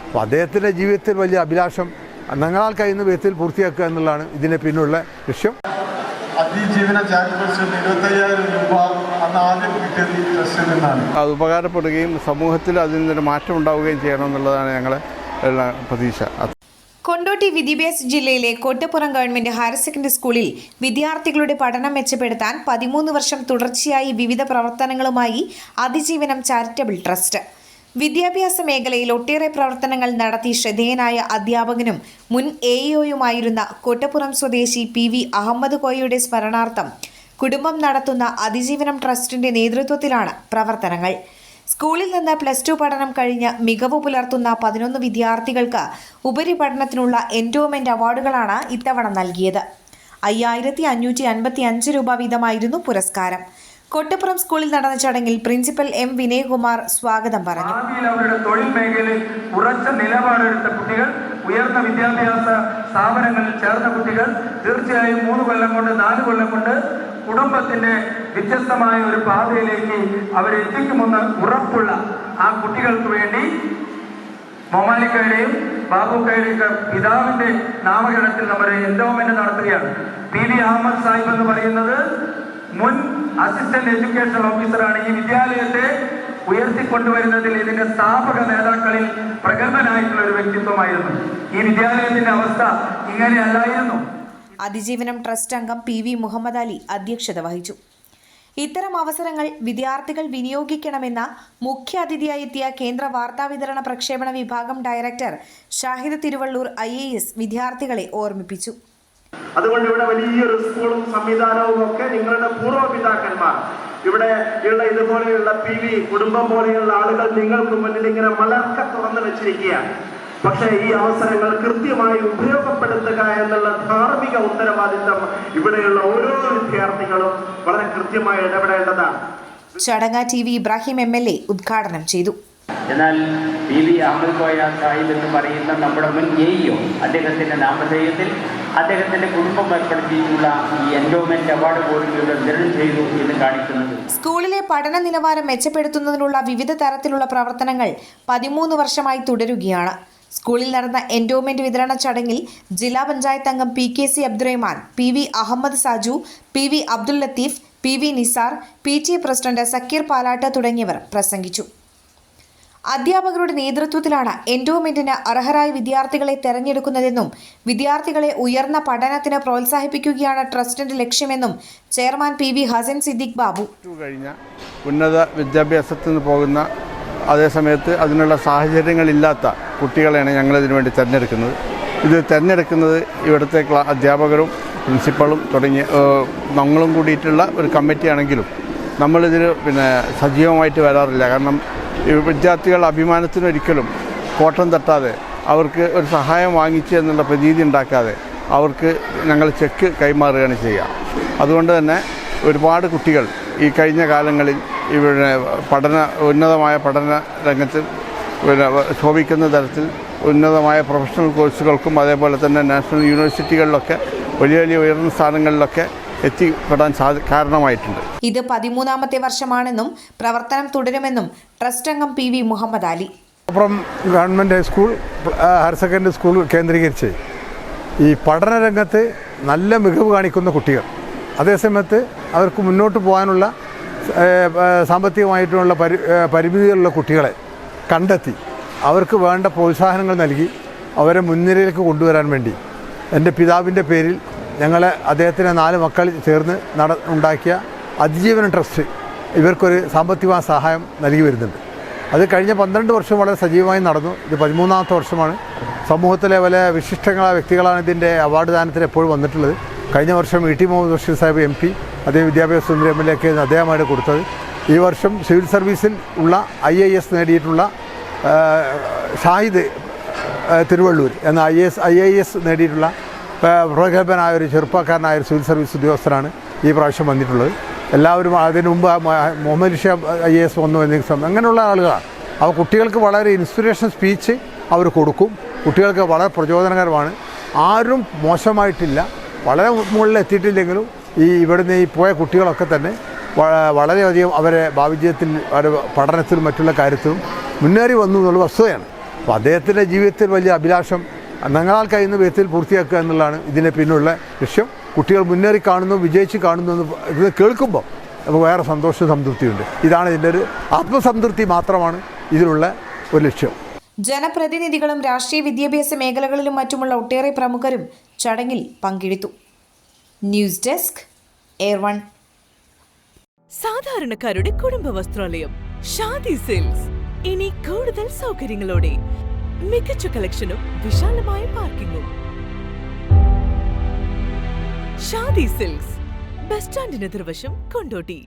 അപ്പോൾ അദ്ദേഹത്തിൻ്റെ ജീവിതത്തിൽ വലിയ അഭിലാഷം ഞങ്ങളാൽ കഴിയുന്ന വിധത്തിൽ പൂർത്തിയാക്കുക എന്നുള്ളതാണ് ഇതിന് പിന്നുള്ള ലക്ഷ്യം. അതിജീവന ചാരിറ്റബിൾ ട്രസ്റ്റ് 25,000 രൂപ അന്ന് ആദ്യം കിട്ടിയത് ഈ ട്രസ്റ്റിൽ നിന്നാണ്. അത് ഉപകാരപ്പെടുകയും സമൂഹത്തിൽ അതിൽ നിന്നൊരു മാറ്റം ഉണ്ടാവുകയും ചെയ്യണം എന്നുള്ളതാണ് ഞങ്ങളെ പ്രതീക്ഷ. കൊണ്ടോട്ടി വിദ്യാഭ്യാസ ജില്ലയിലെ കോട്ടപ്പുറം ഗവൺമെന്റ് ഹയർ സെക്കൻഡറി സ്കൂളിൽ വിദ്യാർത്ഥികളുടെ പഠനം മെച്ചപ്പെടുത്താൻ 13 വർഷം തുടർച്ചയായി വിവിധ പ്രവർത്തനങ്ങളുമായി അതിജീവനം ചാരിറ്റബിൾ ട്രസ്റ്റ്. വിദ്യാഭ്യാസ മേഖലയിൽ ഒട്ടേറെ പ്രവർത്തനങ്ങൾ നടത്തി ശ്രദ്ധേയനായ അധ്യാപകനും മുൻ AEOയുമായിരുന്ന കോട്ടപ്പുറം സ്വദേശി PV അഹമ്മദ് കോയയുടെ സ്മരണാർത്ഥം കുടുംബം നടത്തുന്ന അതിജീവനം ട്രസ്റ്റിന്റെ നേതൃത്വത്തിലാണ് പ്രവർത്തനങ്ങൾ. സ്കൂളിൽ നിന്ന് +2 പഠനം കഴിഞ്ഞ് മികവ് പുലർത്തുന്ന 11 വിദ്യാർത്ഥികൾക്ക് ഉപരിപഠനത്തിനുള്ള എൻഡോമെന്റ് അവാർഡുകളാണ് ഇത്തവണ നൽകിയത്. 5,555 രൂപ വീതമായിരുന്നു പുരസ്കാരം. കോട്ടപ്പുറം സ്കൂളിൽ നടന്ന ചടങ്ങിൽ പ്രിൻസിപ്പൽ M. വിനയകുമാർ സ്വാഗതം പറഞ്ഞു. അവരുടെ തൊഴിൽ മേഖലയിൽ ഉറച്ച നിലപാടെടുത്ത കുട്ടികൾ, ഉയർന്ന വിദ്യാഭ്യാസ സ്ഥാപനങ്ങളിൽ ചേർന്ന കുട്ടികൾ തീർച്ചയായും 3 കൊല്ലം കൊണ്ട് 4 കൊല്ലം കൊണ്ട് കുടുംബത്തിന്റെ വ്യത്യസ്തമായ ഒരു പാതയിലേക്ക് അവരെത്തിക്കുമെന്ന് ഉറപ്പുള്ള ആ കുട്ടികൾക്ക് വേണ്ടി മൊമാലിക്കയുടെയും ബാബുക്കയുടെയും പിതാവിന്റെ നാമകരണത്തിൽ നമ്മുടെ എൻഡോമെന്റ് നടത്തുകയാണ്. PV അഹമ്മദ് സാഹിബ് എന്ന് പറയുന്നത് മുൻ അസിസ്റ്റന്റ് എഡ്യൂക്കേഷൻ ഓഫീസറാണ്. ഈ വിദ്യാലയത്തെ ഉയർത്തിക്കൊണ്ടുവരുന്നതിൽ ഇതിന്റെ സ്ഥാപക നേതാക്കളിൽ പ്രഗത്ഭനായിട്ടുള്ള ഒരു വ്യക്തിത്വമായിരുന്നു. ഈ വിദ്യാലയത്തിന്റെ അവസ്ഥ ഇങ്ങനെയല്ലായിരുന്നു. അതിജീവനം ട്രസ്റ്റ് അംഗം PV മുഹമ്മദ് അലി അധ്യക്ഷത വഹിച്ചു. ഇത്തരം അവസരങ്ങൾ വിദ്യാർത്ഥികൾ വിനിയോഗിക്കണമെന്ന മുഖ്യാതിഥിയായി എത്തിയ കേന്ദ്ര വാർത്താവിതരണ പ്രക്ഷേപണ വിഭാഗം ഡയറക്ടർ ഷാഹിദ് തിരുവള്ളൂർ IAS വിദ്യാർത്ഥികളെ ഓർമ്മിപ്പിച്ചു. അതുകൊണ്ട് ഇവിടെ വലിയൊരു സ്കൂളും സംവിധാനവും ഒക്കെ നിങ്ങളുടെ പൂർവ്വപിതാക്കന്മാർ ഇവിടെ ഉള്ള ഇതുപോലെയുള്ള PV കുടുംബം പോലെയുള്ള ആളുകൾ നിങ്ങൾക്ക് മുന്നിൽ ഇങ്ങനെ മലർക്ക തുറന്നു വെച്ചിരിക്കുകയാണ്. പക്ഷേ ഈ അവസരങ്ങൾ കൃത്യമായി ഉപയോഗപ്പെടുത്തുക എന്നുള്ള ധാർമ്മിക ഉത്തരവാദിത്തം ഇവിടെയുള്ള ഓരോ വിദ്യാർത്ഥികളും വളരെ കൃത്യമായി ഇടപെടേണ്ടതാണ്. ചടങ്ങ് TV ഇബ്രാഹിം MLA ഉദ്ഘാടനം ചെയ്തു. എന്നാൽ PV അഹമ്മദ് കോയ സാഹിബ് എന്ന് പറയുന്ന നമ്മുടെ മുൻ AEO അദ്ദേഹത്തിന്റെ നാമധേയത്തിൽ അദ്ദേഹത്തിന്റെ കുടുംബം ഏർപ്പെടുത്തിയിട്ടുള്ള ഈ എൻഡോമെന്റ് അവാർഡ് പോലും ഇവിടെ വിതരണം ചെയ്തു എന്ന് കാണിക്കുന്നത് സ്കൂളിലെ പഠന നിലവാരം മെച്ചപ്പെടുത്തുന്നതിനുള്ള വിവിധ തരത്തിലുള്ള പ്രവർത്തനങ്ങൾ 13 വർഷമായി തുടരുകയാണ്. സ്കൂളിൽ നടന്ന എൻഡോമെന്റ് വിതരണ ചടങ്ങിൽ ജില്ലാ പഞ്ചായത്ത് അംഗം PKC Abdurahman, PV Ahammed Saju, PV Abdul Latheef, PV Nisar, PTA president Sakkeer Palatt തുടങ്ങിയവർ പ്രസംഗിച്ചു. അധ്യാപകരുടെ നേതൃത്വത്തിലാണ് എൻഡോമെന്റിന് അർഹരായ വിദ്യാർത്ഥികളെ തെരഞ്ഞെടുക്കുന്നതെന്നും വിദ്യാർത്ഥികളെ ഉയർന്ന പഠനത്തിന് പ്രോത്സാഹിപ്പിക്കുകയാണ് ട്രസ്റ്റിന്റെ ലക്ഷ്യമെന്നും ചെയർമാൻ PV ഹസൻ സിദ്ദിഖ് ബാബു. കഴിഞ്ഞ ഉന്നത വിദ്യാഭ്യാസത്തിന് പോകുന്ന അതേസമയത്ത് അതിനുള്ള സാഹചര്യങ്ങളില്ലാത്ത കുട്ടികളെയാണ് ഞങ്ങളിതിനു വേണ്ടി തിരഞ്ഞെടുക്കുന്നത്. ഇത് തിരഞ്ഞെടുക്കുന്നത് ഇവിടുത്തെ അധ്യാപകരും പ്രിൻസിപ്പളും തുടങ്ങിയ ഞങ്ങളും കൂടിയിട്ടുള്ള ഒരു കമ്മിറ്റിയാണെങ്കിലും നമ്മളിതിൽ സജീവമായിട്ട് വരാറില്ല. കാരണം ഈ വിദ്യാർത്ഥികൾ അഭിമാനത്തിനൊരിക്കലും കോട്ടം തട്ടാതെ അവർക്ക് ഒരു സഹായം വാങ്ങിച്ച് എന്നുള്ള പ്രതീതി ഉണ്ടാക്കാതെ അവർക്ക് ഞങ്ങൾ ചെക്ക് കൈമാറുകയാണ് ചെയ്യുക. അതുകൊണ്ട് തന്നെ ഒരുപാട് കുട്ടികൾ ഈ കഴിഞ്ഞ കാലങ്ങളിൽ ഇവിടെ ഉന്നതമായ പഠന രംഗത്ത് ശോഭിക്കുന്ന തരത്തിൽ ഉന്നതമായ പ്രൊഫഷണൽ കോഴ്സുകൾക്കും അതേപോലെ തന്നെ നാഷണൽ യൂണിവേഴ്സിറ്റികളിലൊക്കെ വലിയ വലിയ ഉയർന്ന സ്ഥാനങ്ങളിലൊക്കെ എത്തിപ്പെടാൻ കാരണമായിട്ടുണ്ട്. ഇത് 13ാമത്തെ വർഷമാണെന്നും പ്രവർത്തനം തുടരുമെന്നും ട്രസ്റ്റ് അംഗം PV മുഹമ്മദ് അലി. അപ്പുറം government school higher secondary school കേന്ദ്രീകരിച്ച് ഈ പഠന രംഗത്ത് നല്ല മികവ് കാണിക്കുന്ന കുട്ടികൾ, അതേസമയത്ത് അവർക്ക് മുന്നോട്ട് പോകാനുള്ള സാമ്പത്തികമായിട്ടുള്ള പരിമിതികളുള്ള കുട്ടികളെ കണ്ടെത്തി അവർക്ക് വേണ്ട പ്രോത്സാഹനങ്ങൾ നൽകി അവരെ മുൻനിരയിലേക്ക് കൊണ്ടുവരാൻ വേണ്ടി എൻ്റെ പിതാവിൻ്റെ പേരിൽ ഞങ്ങൾ അദ്ദേഹത്തിൻ്റെ 4 മക്കൾ ചേർന്ന് ഉണ്ടാക്കിയ അതിജീവന ട്രസ്റ്റ് ഇവർക്കൊരു സാമ്പത്തിക സഹായം നൽകി വരുന്നുണ്ട്. അത് കഴിഞ്ഞ 12 വർഷം വളരെ സജീവമായി നടന്നു. ഇത് 13ാമത്തെ വർഷമാണ്. സമൂഹത്തിലെ പല വിശിഷ്ടങ്ങളായ വ്യക്തികളാണ് ഇതിൻ്റെ അവാർഡ് ദാനത്തിന് എപ്പോഴും വന്നിട്ടുള്ളത്. കഴിഞ്ഞ വർഷം ET മുഹമ്മദ് ബഷീർ സാഹിബ് MP അദ്ദേഹം വിദ്യാഭ്യാസ മന്ത്രി MLA അദ്ദേഹമാണ് കൊടുത്തത്. ഈ വർഷം സിവിൽ സർവീസിൽ ഉള്ള IAS നേടിയിട്ടുള്ള ഷാഹിദ് തിരുവള്ളൂർ എന്ന IAS നേടിയിട്ടുള്ള പ്രഗത്ഭനായ ഒരു ചെറുപ്പക്കാരനായ ഒരു സിവിൽ സർവീസ് ഉദ്യോഗസ്ഥനാണ് ഈ പ്രാവശ്യം വന്നിട്ടുള്ളത്. എല്ലാവരും അതിനു മുമ്പ് മുഹമ്മദ് ഷാ IAS വന്നു എന്ന അങ്ങനെയുള്ള ആളുകളാണ്. അപ്പോൾ കുട്ടികൾക്ക് വളരെ ഇൻസ്പിറേഷൻ സ്പീച്ച് അവർ കൊടുക്കും. കുട്ടികൾക്ക് വളരെ പ്രചോദനകരമാണ്. ആരും മോശമായിട്ടില്ല. വളരെ മുകളിൽ എത്തിയിട്ടില്ലെങ്കിലും ഇവിടുന്ന് പോയ കുട്ടികളൊക്കെ തന്നെ വളരെയധികം അവരെ ഭാവിജീവിതത്തിൽ അവരുടെ പഠനത്തിലും മറ്റുള്ള കാര്യത്തിലും മുന്നേറി വന്നു എന്നുള്ള വസ്തുതയാണ്. അപ്പോൾ അദ്ദേഹത്തിൻ്റെ ജീവിതത്തിൽ വലിയ അഭിലാഷം ഞങ്ങളാൽ കഴിയുന്ന വിധത്തിൽ പൂർത്തിയാക്കുക എന്നുള്ളതാണ് ഇതിന് പിന്നുള്ള ലക്ഷ്യം. കുട്ടികൾ മുന്നേറി കാണുന്നു, വിജയിച്ച് കാണുന്നു എന്ന് ഇത് കേൾക്കുമ്പോൾ നമുക്ക് വേറെ സന്തോഷ സംതൃപ്തിയുണ്ട്. ഇതാണ് ഇതിൻ്റെ ഒരു ആത്മസംതൃപ്തി മാത്രമാണ് ഇതിലുള്ള ഒരു ലക്ഷ്യം. ജനപ്രതിനിധികളും രാഷ്ട്രീയ വിദ്യാഭ്യാസ മേഖലകളിലും മറ്റുമുള്ള ഒട്ടേറെ പ്രമുഖരും ചടങ്ങിൽ പങ്കെടുത്തു. ന്യൂസ് ഡെസ്ക് എയർ1. സാധാരണക്കാരുടെ കുടുംബ വസ്ത്രാലയം ഷാദി സിൽക്സ് ഇനി കൂടുതൽ സൗകര്യങ്ങളോടെ മികച്ച കളക്ഷനും വിശാലമായ പാർക്കിങ്ങും. ഷാദി സിൽക്സ് ബസ് സ്റ്റാൻഡിന് എതിർവശം കൊണ്ടോട്ടി.